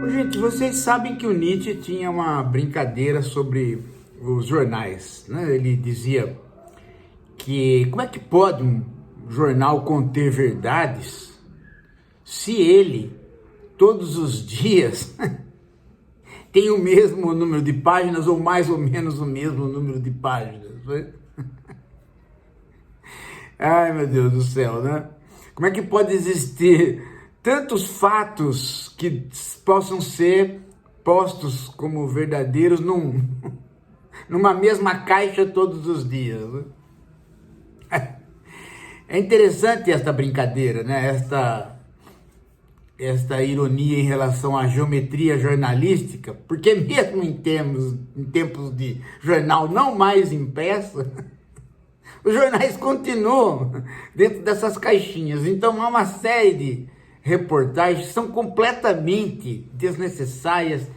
Gente, vocês sabem que o Nietzsche tinha uma brincadeira sobre os jornais, né? Ele dizia que como é que pode um jornal conter verdades se ele, todos os dias, tem o mesmo número de páginas ou mais ou menos o mesmo número de páginas, né? Ai, meu Deus do céu, né? Como é que pode existir tantos fatos que possam ser postos como verdadeiros numa mesma caixa todos os dias, né? É interessante esta brincadeira, né? Esta ironia em relação à geometria jornalística, porque mesmo em tempos de jornal não mais impresso, os jornais continuam dentro dessas caixinhas. Então há uma série de reportagens que são completamente desnecessárias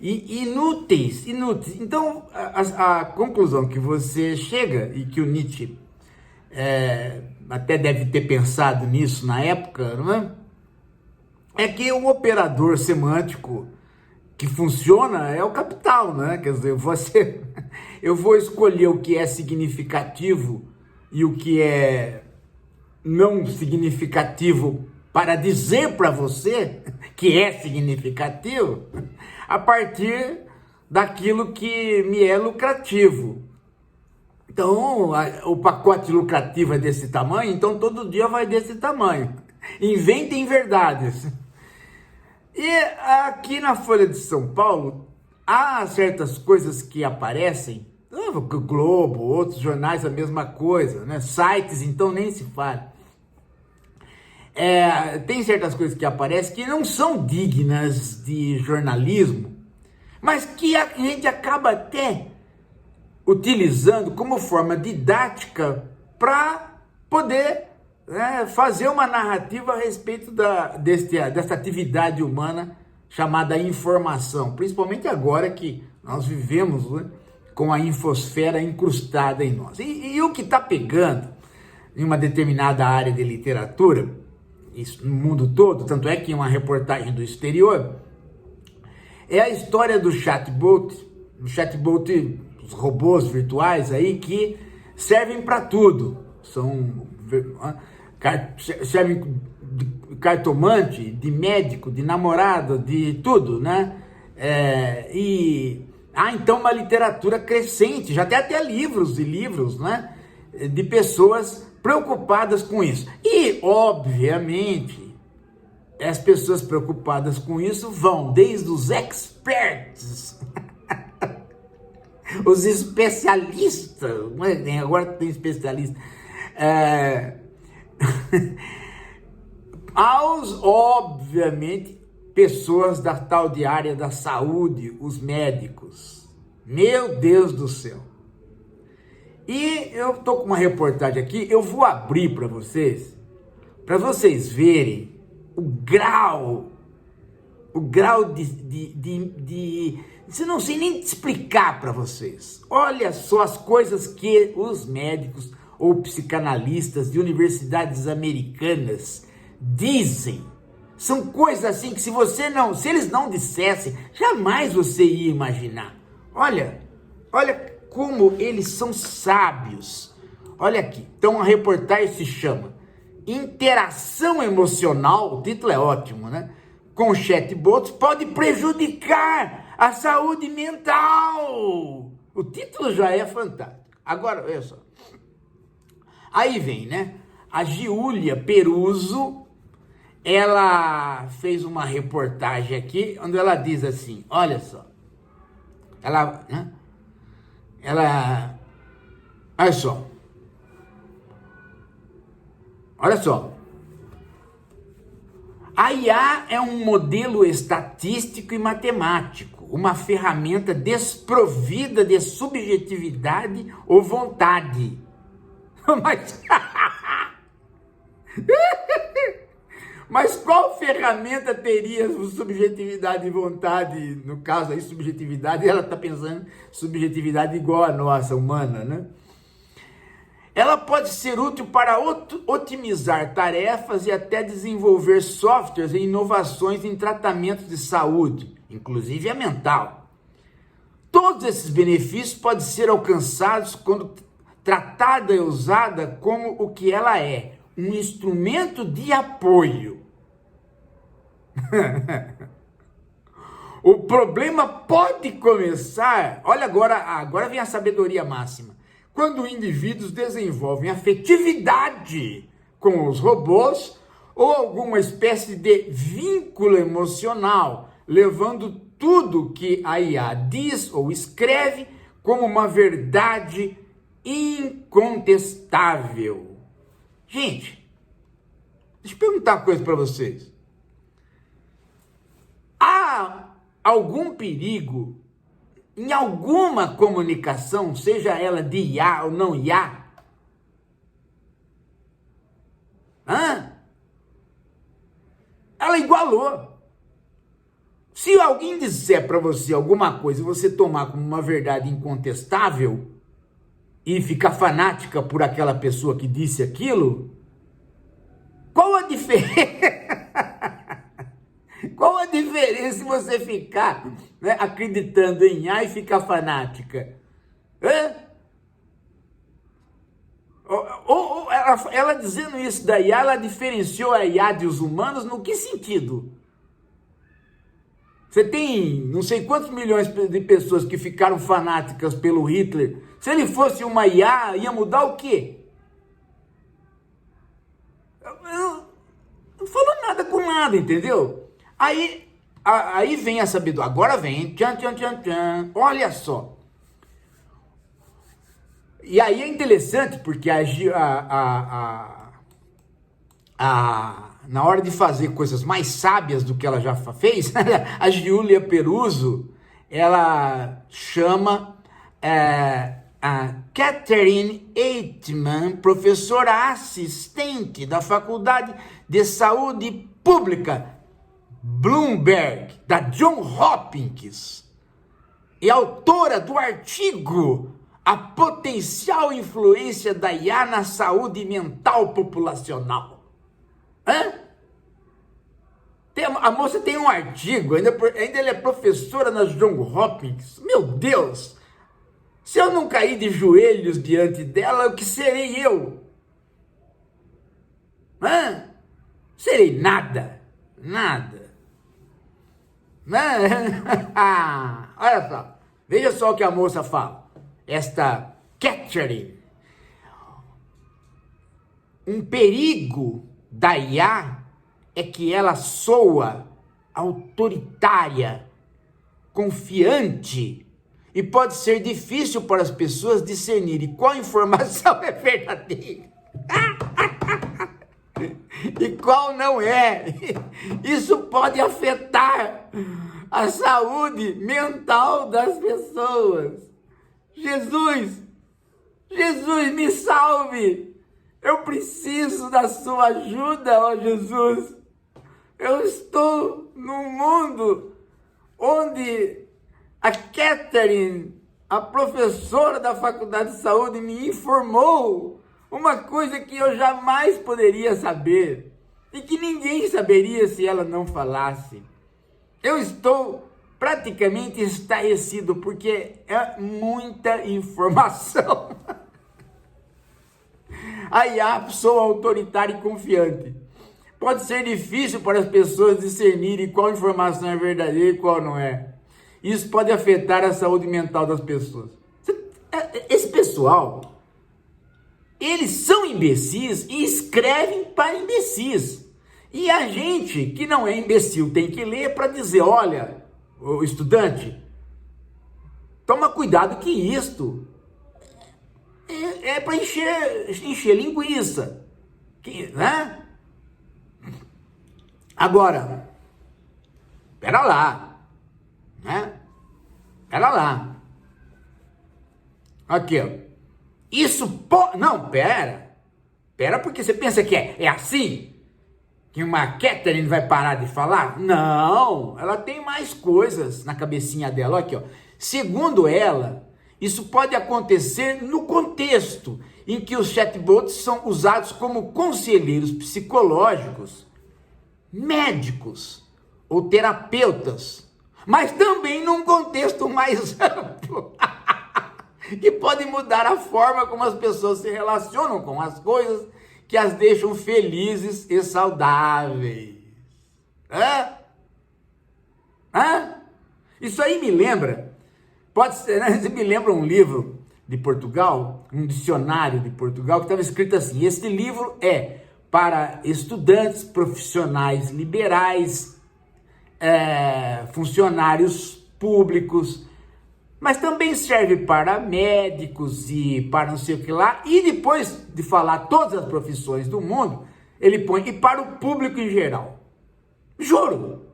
e inúteis. Então a conclusão que você chega, e que o Nietzsche até deve ter pensado nisso na época, não é? É que o operador semântico que funciona é o capital, né? Quer dizer, eu vou escolher o que é significativo e o que é não significativo para dizer para você que é significativo a partir daquilo que me é lucrativo. Então, o pacote lucrativo é desse tamanho, então todo dia vai desse tamanho. Inventem verdades. E aqui na Folha de São Paulo, há certas coisas que aparecem, o Globo, outros jornais, a mesma coisa, né? Sites, então nem se fala. Tem certas coisas que aparecem que não são dignas de jornalismo, mas que a gente acaba até utilizando como forma didática para poder fazer uma narrativa a respeito dessa atividade humana chamada informação, principalmente agora que nós vivemos, né, com a infosfera incrustada em nós. E o que está pegando em uma determinada área de literatura, isso no mundo todo, tanto é que em uma reportagem do exterior, é a história do chatbot, os robôs virtuais aí que servem para tudo, servem de cartomante, de médico, de namorado, de tudo, né? Então uma literatura crescente, já tem até livros e livros, né? De pessoas preocupadas com isso. E, obviamente, as pessoas preocupadas com isso vão desde os experts, os especialistas, agora tem especialista, aos, obviamente, pessoas da tal de área da saúde, os médicos. Meu Deus do céu. E eu tô com uma reportagem aqui, eu vou abrir para vocês verem o grau de eu não sei nem explicar para vocês. Olha só as coisas que os médicos ou psicanalistas de universidades americanas dizem. São coisas assim que se eles não dissessem, jamais você ia imaginar. Olha como eles são sábios. Olha aqui, então a reportagem se chama Interação Emocional, o título é ótimo, né? Com chatbots pode prejudicar a saúde mental. O título já é fantástico. Agora, olha só. Aí vem, né? A Giulia Peruso, ela fez uma reportagem aqui, onde ela diz assim, olha só. Olha só. A IA é um modelo estatístico e matemático, uma ferramenta desprovida de subjetividade ou vontade. Mas qual ferramenta teria subjetividade e vontade? No caso aí, subjetividade, ela está pensando subjetividade igual a nossa, humana, né? Ela pode ser útil para otimizar tarefas e até desenvolver softwares e inovações em tratamentos de saúde, inclusive a mental. Todos esses benefícios podem ser alcançados quando tratada e usada como o que ela é, um instrumento de apoio. O problema pode começar, olha agora vem a sabedoria máxima, quando indivíduos desenvolvem afetividade com os robôs ou alguma espécie de vínculo emocional, levando tudo que a IA diz ou escreve como uma verdade incontestável. Gente, deixa eu perguntar uma coisa para vocês. Há algum perigo em alguma comunicação, seja ela de IA ou não IA? Ela igualou. Se alguém disser para você alguma coisa e você tomar como uma verdade incontestável e ficar fanática por aquela pessoa que disse aquilo, qual a diferença? Qual a diferença se você ficar, né, acreditando em IA e ficar fanática? Ela dizendo isso da IA, ela diferenciou a IA dos humanos no que sentido? Você tem não sei quantos milhões de pessoas que ficaram fanáticas pelo Hitler. Se ele fosse uma IA, ia mudar o quê? Não falou nada com nada, entendeu? Aí vem a sabedoria. Agora vem. Tchan, tchan, tchan, tchan. Olha só. E aí é interessante porque na hora de fazer coisas mais sábias do que ela já fez, a Giulia Peruso, ela chama a Catherine Eitman, professora assistente da Faculdade de Saúde Pública Bloomberg, da Johns Hopkins, e autora do artigo A Potencial Influência da IA na Saúde Mental Populacional. A moça tem um artigo, ainda ela é professora nas Johns Hopkins. Meu Deus! Se eu não cair de joelhos diante dela, o que serei eu? Serei nada. Nada. Olha só. Veja só o que a moça fala. Esta Catherine. Um perigo da IA é que ela soa autoritária, confiante, e pode ser difícil para as pessoas discernirem qual informação é verdadeira e qual não é. Isso pode afetar a saúde mental das pessoas. Jesus, me salve! Eu preciso da sua ajuda, ó Jesus. Eu estou num mundo onde a Catherine, a professora da Faculdade de Saúde, me informou uma coisa que eu jamais poderia saber e que ninguém saberia se ela não falasse. Eu estou praticamente estarrecido porque é muita informação. A IA soa autoritária e confiante. Pode ser difícil para as pessoas discernirem qual informação é verdadeira e qual não é. Isso pode afetar a saúde mental das pessoas. Esse pessoal, eles são imbecis e escrevem para imbecis. E a gente que não é imbecil tem que ler para dizer, olha, o estudante, toma cuidado que isto é para encher linguiça, né? Agora, pera lá, né? Pera lá. Aqui, ó. Isso pode... Não, pera. Pera, porque você pensa que é assim? Que uma Catherine vai parar de falar? Não, ela tem mais coisas na cabecinha dela. Aqui, ó. Segundo ela, Isso pode acontecer no contexto em que os chatbots são usados como conselheiros psicológicos, médicos ou terapeutas, mas também num contexto mais amplo, que pode mudar a forma como as pessoas se relacionam com as coisas que as deixam felizes e saudáveis. Isso aí me lembra, pode ser, né? Me lembra um livro de Portugal, um dicionário de Portugal, que estava escrito assim: este livro é para estudantes, profissionais liberais, funcionários públicos, mas também serve para médicos e para não sei o que lá, e depois de falar todas as profissões do mundo, ele põe e para o público em geral. Juro,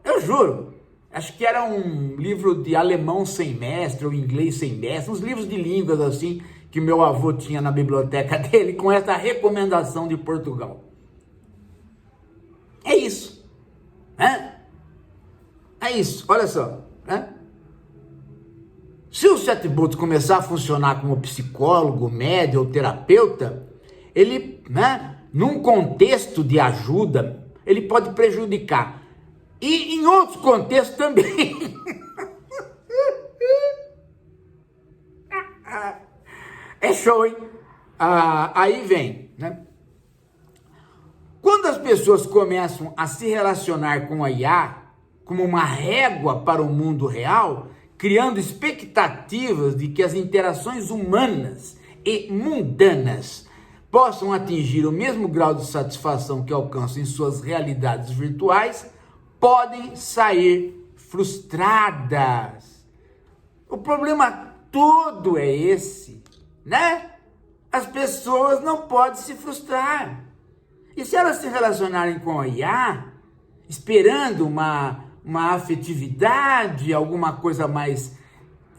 eu juro. Acho que era um livro de alemão sem mestre, ou inglês sem mestre, uns livros de línguas assim, que meu avô tinha na biblioteca dele, com essa recomendação de Portugal. É isso. É isso, olha só. Se o chatbot começar a funcionar como psicólogo, médium ou terapeuta, ele, num contexto de ajuda, ele pode prejudicar. E em outros contextos também. É show, hein? Aí vem, né? Quando as pessoas começam a se relacionar com a IA como uma régua para o mundo real, criando expectativas de que as interações humanas e mundanas possam atingir o mesmo grau de satisfação que alcançam em suas realidades virtuais, podem sair frustradas. O problema todo é esse, né? As pessoas não podem se frustrar. E se elas se relacionarem com a IA, esperando uma afetividade, alguma coisa mais,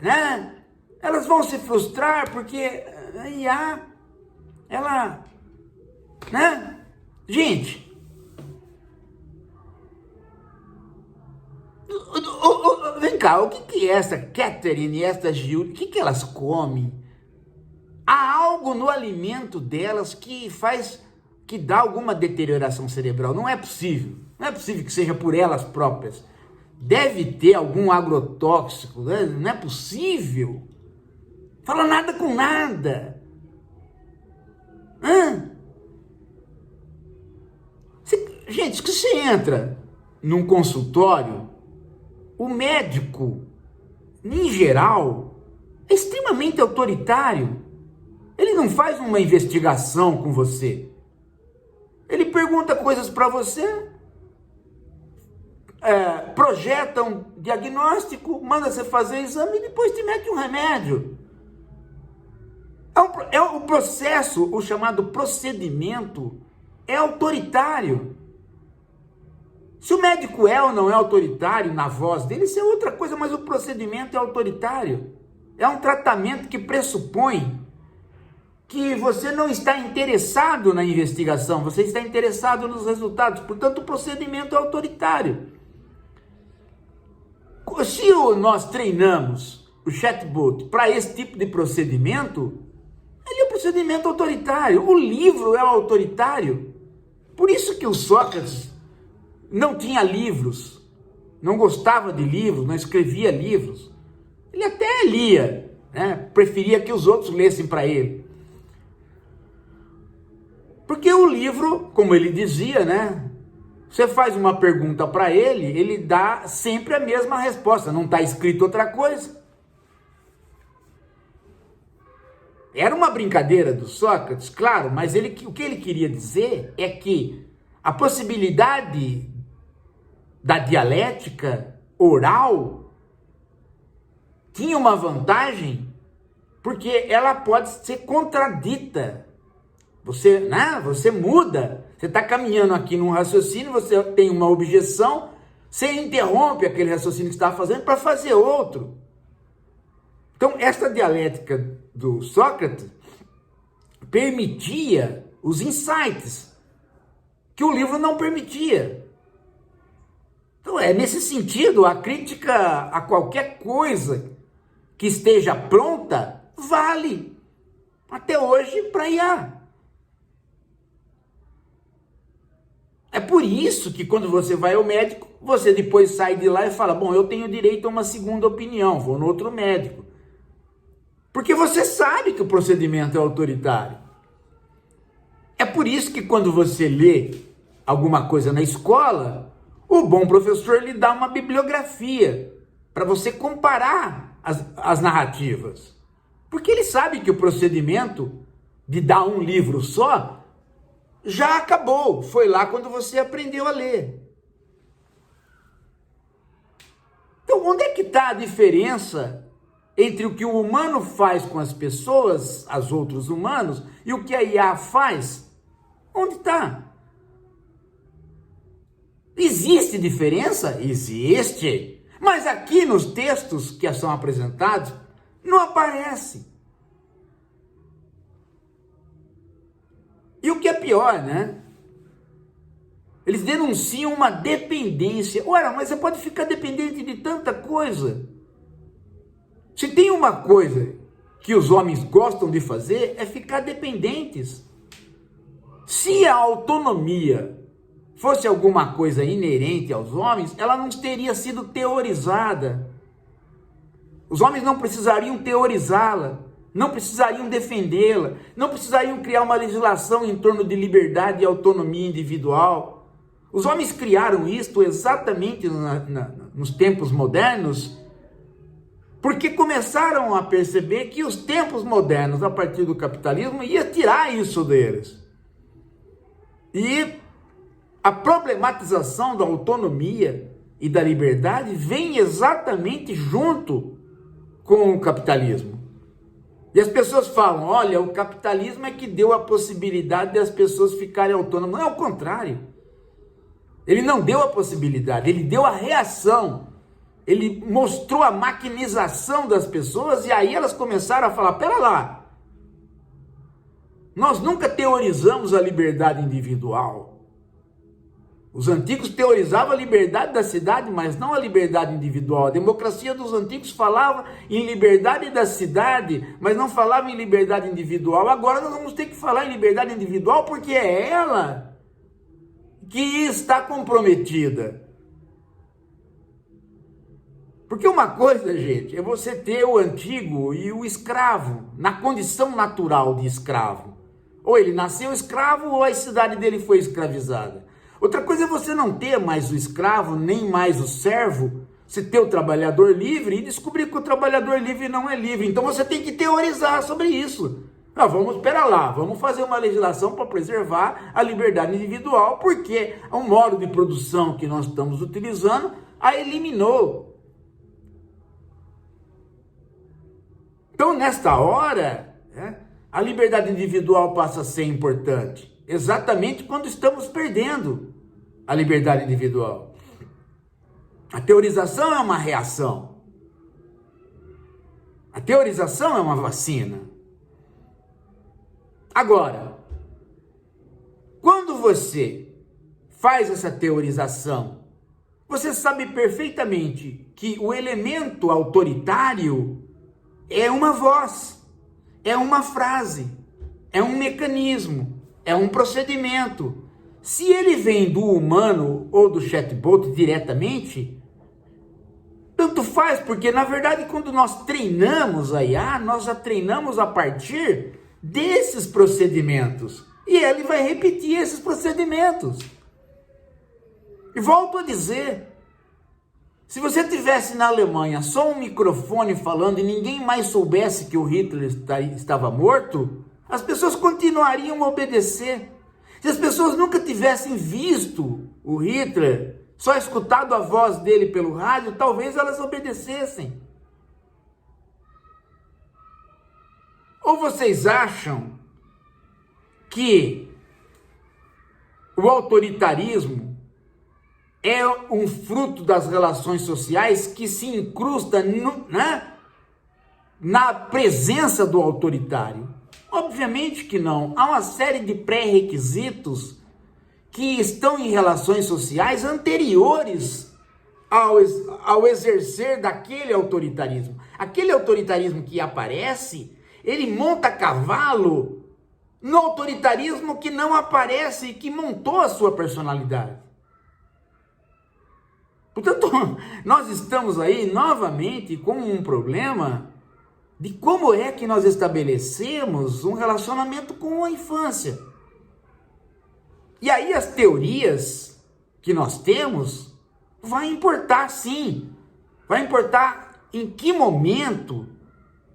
né? Elas vão se frustrar porque a IA, ela, né? Gente, vem cá, o que é essa Catherine e essa Gil? O que elas comem? Há algo no alimento delas que dá alguma deterioração cerebral. Não é possível. Não é possível que seja por elas próprias. Deve ter algum agrotóxico, né? Não é possível. Fala nada com nada. Gente, que você entra num consultório, o médico, em geral, é extremamente autoritário. Ele não faz uma investigação com você. Ele pergunta coisas para você, projeta um diagnóstico, manda você fazer exame e depois te mete um remédio. O processo, o chamado procedimento, é autoritário. Se o médico é ou não é autoritário na voz dele, isso é outra coisa, mas o procedimento é autoritário. É um tratamento que pressupõe que você não está interessado na investigação, você está interessado nos resultados, portanto o procedimento é autoritário. Se nós treinamos o chatbot para esse tipo de procedimento, ele é um procedimento autoritário, o livro é autoritário. Por isso que o Sócrates não tinha livros, não gostava de livros, não escrevia livros. Ele até lia, né? Preferia que os outros lessem para ele. Porque o livro, como ele dizia, né? Você faz uma pergunta para ele, ele dá sempre a mesma resposta, não está escrito outra coisa. Era uma brincadeira do Sócrates, claro, mas o que ele queria dizer é que a possibilidade da dialética oral tinha uma vantagem, porque ela pode ser contradita. Você muda, você está caminhando aqui num raciocínio, você tem uma objeção, você interrompe aquele raciocínio que você está fazendo para fazer outro. Então, essa dialética do Sócrates permitia os insights que o livro não permitia. Então, nesse sentido, a crítica a qualquer coisa que esteja pronta, vale. Até hoje para IA. É por isso que quando você vai ao médico, você depois sai de lá e fala, bom, eu tenho direito a uma segunda opinião, vou no outro médico. Porque você sabe que o procedimento é autoritário. É por isso que quando você lê alguma coisa na escola, o bom professor lhe dá uma bibliografia para você comparar as narrativas. Porque ele sabe que o procedimento de dar um livro só já acabou. Foi lá quando você aprendeu a ler. Então, onde é que está a diferença entre o que o humano faz com as pessoas, os outros humanos, e o que a IA faz? Onde está? Existe diferença? Existe. Mas aqui nos textos que são apresentados, não aparece. E o que é pior, né? Eles denunciam uma dependência. Ora, mas você pode ficar dependente de tanta coisa. Se tem uma coisa que os homens gostam de fazer, é ficar dependentes. Se a autonomia fosse alguma coisa inerente aos homens, ela não teria sido teorizada. Os homens não precisariam teorizá-la, não precisariam defendê-la, não precisariam criar uma legislação em torno de liberdade e autonomia individual. Os homens criaram isto exatamente nos tempos modernos, porque começaram a perceber que os tempos modernos, a partir do capitalismo, ia tirar isso deles. E a problematização da autonomia e da liberdade vem exatamente junto com o capitalismo. E as pessoas falam, olha, o capitalismo é que deu a possibilidade das pessoas ficarem autônomas. Não, é o contrário. Ele não deu a possibilidade, ele deu a reação. Ele mostrou a maquinização das pessoas e aí elas começaram a falar, pera lá, nós nunca teorizamos a liberdade individual. Os antigos teorizavam a liberdade da cidade, mas não a liberdade individual. A democracia dos antigos falava em liberdade da cidade, mas não falava em liberdade individual. Agora nós vamos ter que falar em liberdade individual porque é ela que está comprometida. Porque uma coisa, gente, é você ter o antigo e o escravo na condição natural de escravo. Ou ele nasceu escravo ou a cidade dele foi escravizada. Outra coisa é você não ter mais o escravo, nem mais o servo, você ter o trabalhador livre e descobrir que o trabalhador livre não é livre. Então você tem que teorizar sobre isso. Espera lá, vamos fazer uma legislação para preservar a liberdade individual, porque o modo de produção que nós estamos utilizando a eliminou. Então, nesta hora, a liberdade individual passa a ser importante, exatamente quando estamos perdendo a liberdade individual. A teorização é uma reação. A teorização é uma vacina. Agora, quando você faz essa teorização, você sabe perfeitamente que o elemento autoritário é uma voz, é uma frase, é um mecanismo, é um procedimento. Se ele vem do humano ou do chatbot diretamente, tanto faz, porque na verdade quando nós treinamos a IA, nós já treinamos a partir desses procedimentos. E ele vai repetir esses procedimentos. E volto a dizer, se você tivesse na Alemanha só um microfone falando e ninguém mais soubesse que o Hitler estava morto, as pessoas continuariam a obedecer. Se as pessoas nunca tivessem visto o Hitler, só escutado a voz dele pelo rádio, talvez elas obedecessem. Ou vocês acham que o autoritarismo é um fruto das relações sociais que se incrusta na presença do autoritário? Obviamente que não. Há uma série de pré-requisitos que estão em relações sociais anteriores ao exercer daquele autoritarismo. Aquele autoritarismo que aparece, ele monta cavalo no autoritarismo que não aparece e que montou a sua personalidade. Portanto, nós estamos aí novamente com um problema de como é que nós estabelecemos um relacionamento com a infância. E aí as teorias que nós temos vai importar sim, vai importar em que momento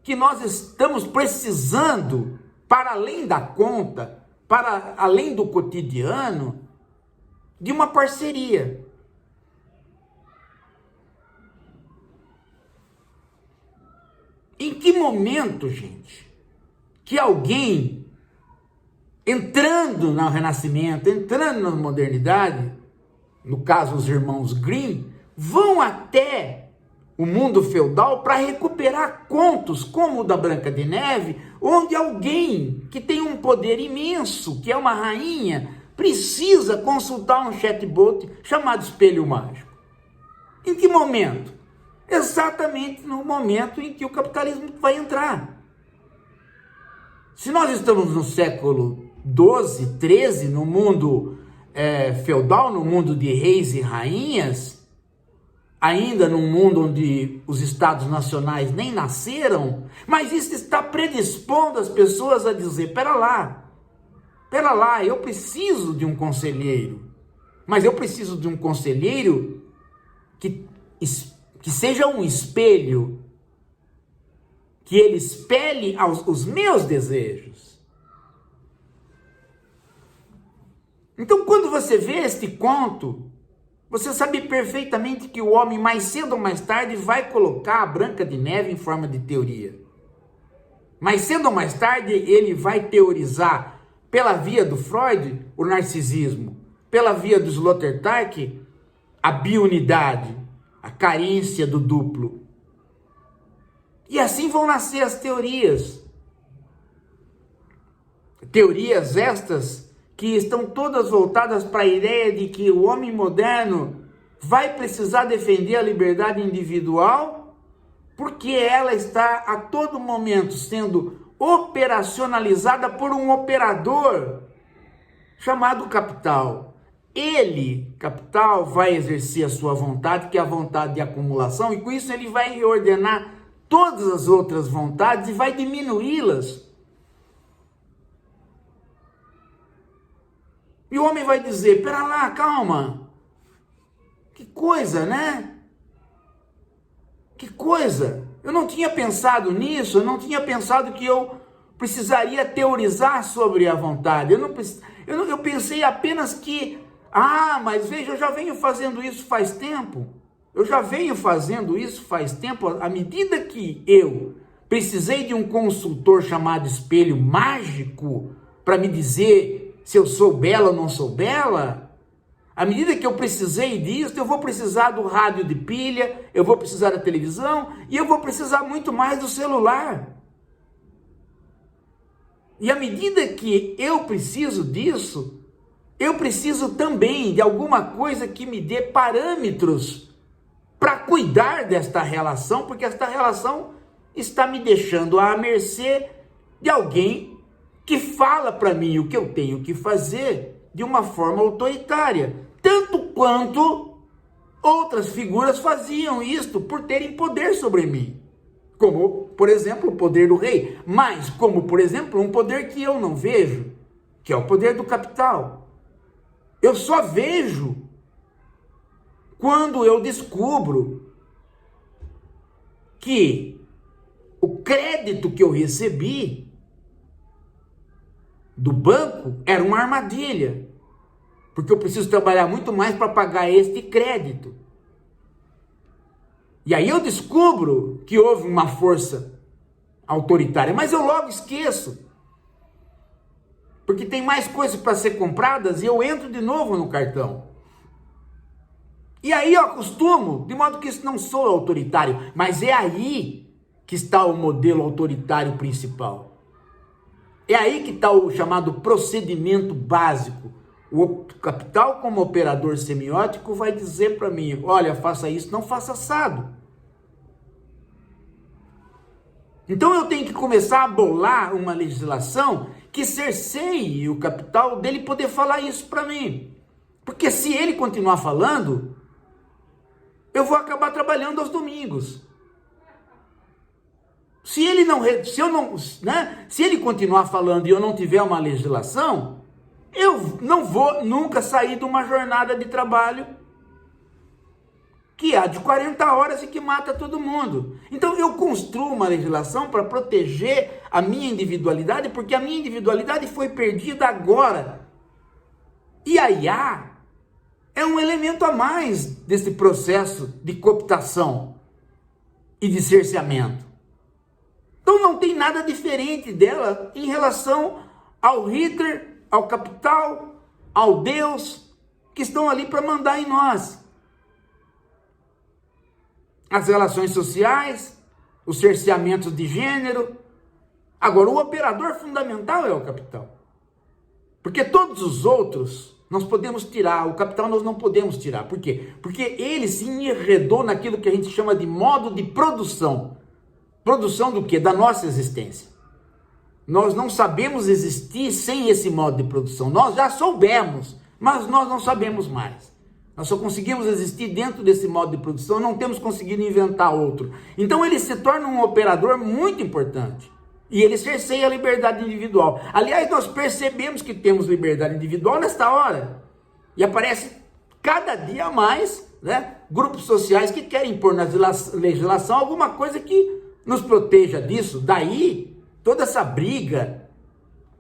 que nós estamos precisando, para além da conta, para além do cotidiano, de uma parceria. Em que momento, gente, que alguém entrando no Renascimento, entrando na modernidade, no caso os irmãos Grimm, vão até o mundo feudal para recuperar contos como o da Branca de Neve, onde alguém que tem um poder imenso, que é uma rainha, precisa consultar um chatbot chamado Espelho Mágico. Em que momento? Exatamente no momento em que o capitalismo vai entrar. Se nós estamos no século XII, XIII, no mundo feudal, no mundo de reis e rainhas, ainda num mundo onde os estados nacionais nem nasceram, mas isso está predispondo as pessoas a dizer, pera lá, eu preciso de um conselheiro, mas eu preciso de um conselheiro que seja um espelho, que ele espelhe os meus desejos. Então, quando você vê este conto, você sabe perfeitamente que o homem, mais cedo ou mais tarde, vai colocar a Branca de Neve em forma de teoria. Mais cedo ou mais tarde, ele vai teorizar, pela via do Freud, o narcisismo, pela via do Sloterdijk, a biunidade, a carência do duplo. E assim vão nascer as teorias. Teorias estas que estão todas voltadas para a ideia de que o homem moderno vai precisar defender a liberdade individual, porque ela está a todo momento sendo operacionalizada por um operador chamado capital. Ele, capital, vai exercer a sua vontade, que é a vontade de acumulação, e com isso ele vai reordenar todas as outras vontades e vai diminuí-las. E o homem vai dizer, pera lá, calma, que coisa, né? Que coisa, eu não tinha pensado nisso, eu não tinha pensado que eu precisaria teorizar sobre a vontade, eu pensei apenas que, mas veja, eu já venho fazendo isso faz tempo, à medida que eu precisei de um consultor chamado Espelho Mágico para me dizer se eu sou bela ou não sou bela, à medida que eu precisei disso, eu vou precisar do rádio de pilha, eu vou precisar da televisão e eu vou precisar muito mais do celular. E à medida que eu preciso disso, eu preciso também de alguma coisa que me dê parâmetros para cuidar desta relação, porque esta relação está me deixando à mercê de alguém que fala para mim o que eu tenho que fazer de uma forma autoritária, tanto quanto outras figuras faziam isto por terem poder sobre mim, como, por exemplo, o poder do rei, mas como, por exemplo, um poder que eu não vejo, que é o poder do capital. Eu só vejo quando eu descubro que o crédito que eu recebi do banco era uma armadilha, porque eu preciso trabalhar muito mais para pagar este crédito. E aí eu descubro que houve uma força autoritária, mas eu logo esqueço, porque tem mais coisas para ser compradas e eu entro de novo no cartão. E aí eu acostumo, de modo que isso não sou autoritário, mas é aí que está o modelo autoritário principal. É aí que está o chamado procedimento básico. O capital, como operador semiótico, vai dizer para mim, olha, faça isso, não faça assado. Então eu tenho que começar a bolar uma legislação que cerceie o capital dele poder falar isso para mim. Porque se ele continuar falando, eu vou acabar trabalhando aos domingos. Se ele continuar falando e eu não tiver uma legislação, eu não vou nunca sair de uma jornada de trabalho que há de 40 horas e que mata todo mundo. Então eu construo uma legislação para proteger a minha individualidade, porque a minha individualidade foi perdida agora. E a IA é um elemento a mais desse processo de cooptação e de cerceamento. Então não tem nada diferente dela em relação ao Hitler, ao capital, ao Deus, que estão ali para mandar em nós. As relações sociais, os cerceamentos de gênero. Agora, o operador fundamental é o capital. Porque todos os outros nós podemos tirar, o capital nós não podemos tirar. Por quê? Porque ele se enredou naquilo que a gente chama de modo de produção. Produção do quê? Da nossa existência. Nós não sabemos existir sem esse modo de produção. Nós já soubemos, mas nós não sabemos mais. Nós só conseguimos existir dentro desse modo de produção, não temos conseguido inventar outro. Então ele se torna um operador muito importante. E ele cerceia a liberdade individual. Aliás, nós percebemos que temos liberdade individual nesta hora. E aparece cada dia mais, né, grupos sociais que querem pôr na legislação alguma coisa que nos proteja disso. Daí toda essa briga,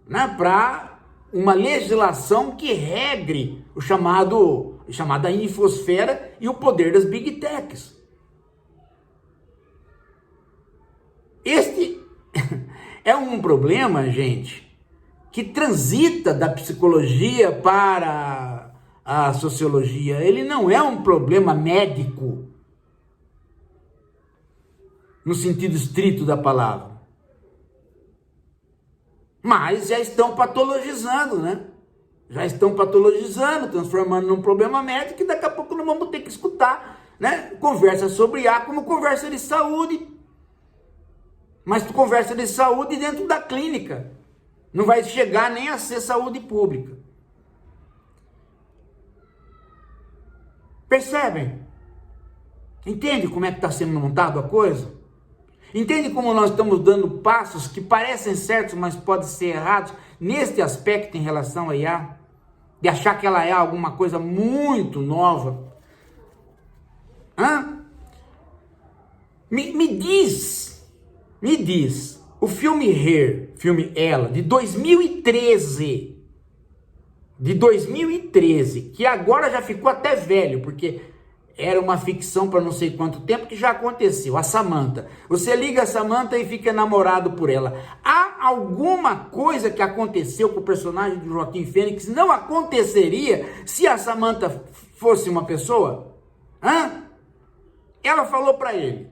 né, para uma legislação que regre o chamada infosfera e o poder das big techs. Este é um problema, gente, que transita da psicologia para a sociologia. Ele não é um problema médico, no sentido estrito da palavra. Mas já estão patologizando, né? Já estão patologizando, transformando num problema médico, e daqui a pouco nós vamos ter que escutar, né, conversa sobre IA como conversa de saúde. Mas conversa de saúde dentro da clínica. Não vai chegar nem a ser saúde pública. Percebem? Entende como é que está sendo montada a coisa? Entende como nós estamos dando passos que parecem certos, mas podem ser errados neste aspecto em relação à IA? De achar que ela é alguma coisa muito nova? Me diz, o filme Her, filme Ela, de 2013, que agora já ficou até velho, porque era uma ficção para não sei quanto tempo, que já aconteceu. A Samantha. Você liga a Samantha e fica enamorado por ela. Há alguma coisa que aconteceu com o personagem do Joaquim Fênix não aconteceria se a Samantha fosse uma pessoa? Ela falou para ele: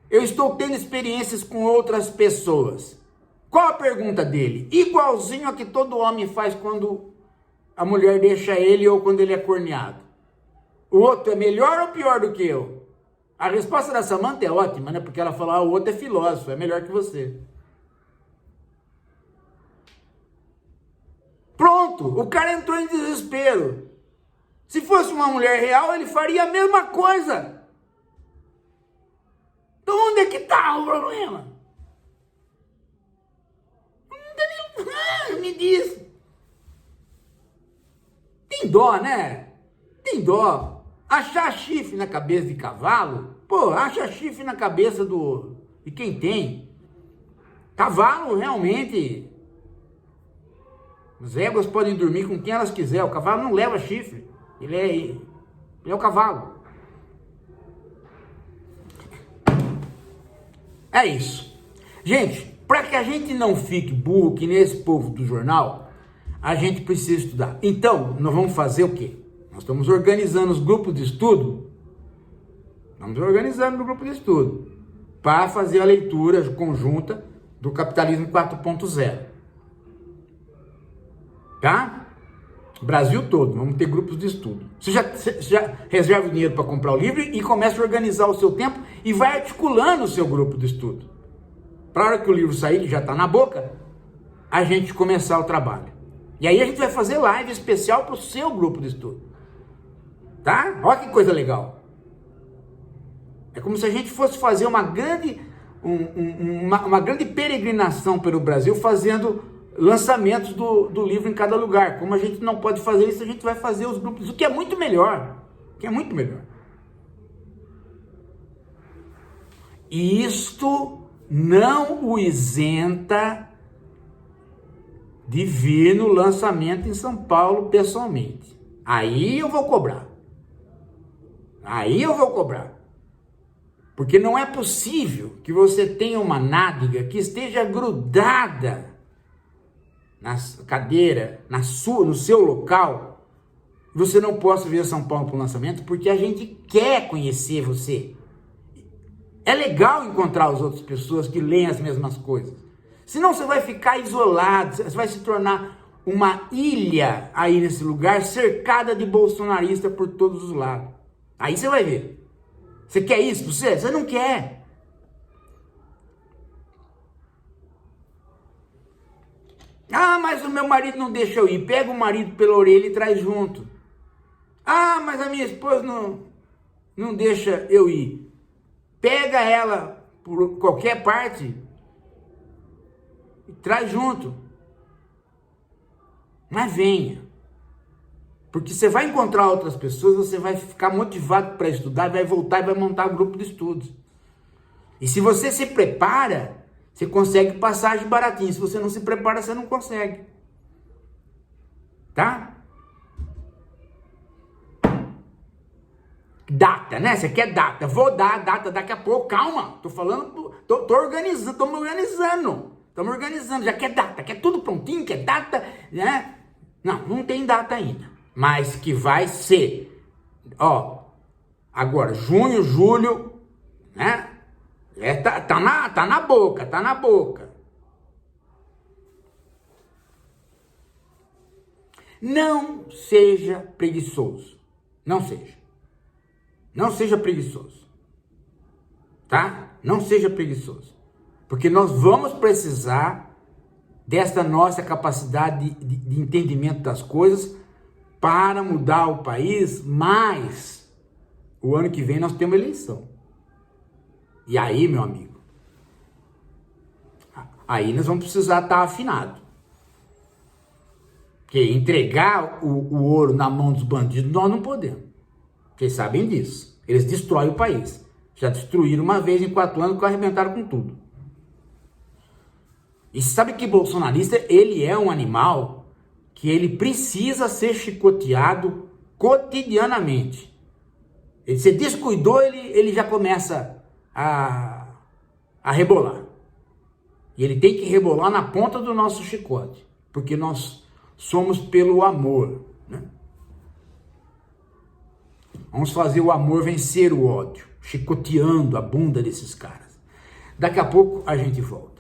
eu estou tendo experiências com outras pessoas. Qual a pergunta dele? Igualzinho a que todo homem faz quando a mulher deixa ele ou quando ele é corneado. O outro é melhor ou pior do que eu? A resposta da Samantha é ótima, né? Porque ela falou: o outro é filósofo, é melhor que você. Pronto, o cara entrou em desespero. Se fosse uma mulher real, ele faria a mesma coisa. Então onde é que está o problema? Me diz. Tem dó, né? Tem dó. Achar chifre na cabeça de cavalo, acha chifre na cabeça de quem tem. Cavalo, realmente, as éguas podem dormir com quem elas quiserem. O cavalo não leva chifre. Ele é o cavalo. É isso. Gente, para que a gente não fique burro que nem esse povo do jornal, a gente precisa estudar. Então, nós vamos fazer o quê? Nós estamos organizando os grupos de estudo. Para fazer a leitura conjunta do Capitalismo 4.0. Tá? Brasil todo, vamos ter grupos de estudo. Você já reserva o dinheiro para comprar o livro e começa a organizar o seu tempo e vai articulando o seu grupo de estudo. para a hora que o livro sair, que já está na boca, a gente começar o trabalho. E aí a gente vai fazer live especial para o seu grupo de estudo. Tá? Olha que coisa legal. É como se a gente fosse fazer uma grande, uma grande peregrinação pelo Brasil, fazendo lançamentos do livro em cada lugar. Como a gente não pode fazer isso, a gente vai fazer os grupos, o que é muito melhor. Que é muito melhor. E isto não o isenta de vir no lançamento em São Paulo pessoalmente. Aí eu vou cobrar. Aí eu vou cobrar. Porque não é possível que você tenha uma nádega que esteja grudada na cadeira, no seu local, você não possa vir a São Paulo para o lançamento, porque a gente quer conhecer você. É legal encontrar as outras pessoas que leem as mesmas coisas. Senão você vai ficar isolado, você vai se tornar uma ilha aí nesse lugar, cercada de bolsonaristas por todos os lados. Aí você vai ver. Você quer isso? Você não quer. Ah, mas o meu marido não deixa eu ir. Pega o marido pela orelha e traz junto. Ah, mas a minha esposa não deixa eu ir. Pega ela por qualquer parte e traz junto. Mas venha. Porque você vai encontrar outras pessoas, você vai ficar motivado para estudar, vai voltar e vai montar um grupo de estudos. E se você se prepara, você consegue passagem baratinho. Se você não se prepara, você não consegue. Tá? Data, né? Você quer data? Vou dar a data daqui a pouco. Calma, tô falando, tô organizando, tô me organizando. Estamos organizando, já quer data, quer tudo prontinho, quer data, né? Não tem data ainda. Mas que vai ser, ó, agora, junho, julho, né? Tá na boca, tá na boca. Não seja preguiçoso, não seja. Não seja preguiçoso, tá? Não seja preguiçoso, porque nós vamos precisar desta nossa capacidade de entendimento das coisas para mudar o país, mas o ano que vem nós temos eleição. E aí, meu amigo, aí nós vamos precisar estar afinado. Porque entregar o ouro na mão dos bandidos nós não podemos. Vocês sabem disso. Eles destroem o país. Já destruíram uma vez em 4 anos que arrebentaram com tudo. E sabe que bolsonarista, ele é um animal que ele precisa ser chicoteado cotidianamente. Ele se descuidou, ele já começa a rebolar. E ele tem que rebolar na ponta do nosso chicote. Porque nós somos pelo amor, né? Vamos fazer o amor vencer o ódio, chicoteando a bunda desses caras. Daqui a pouco a gente volta.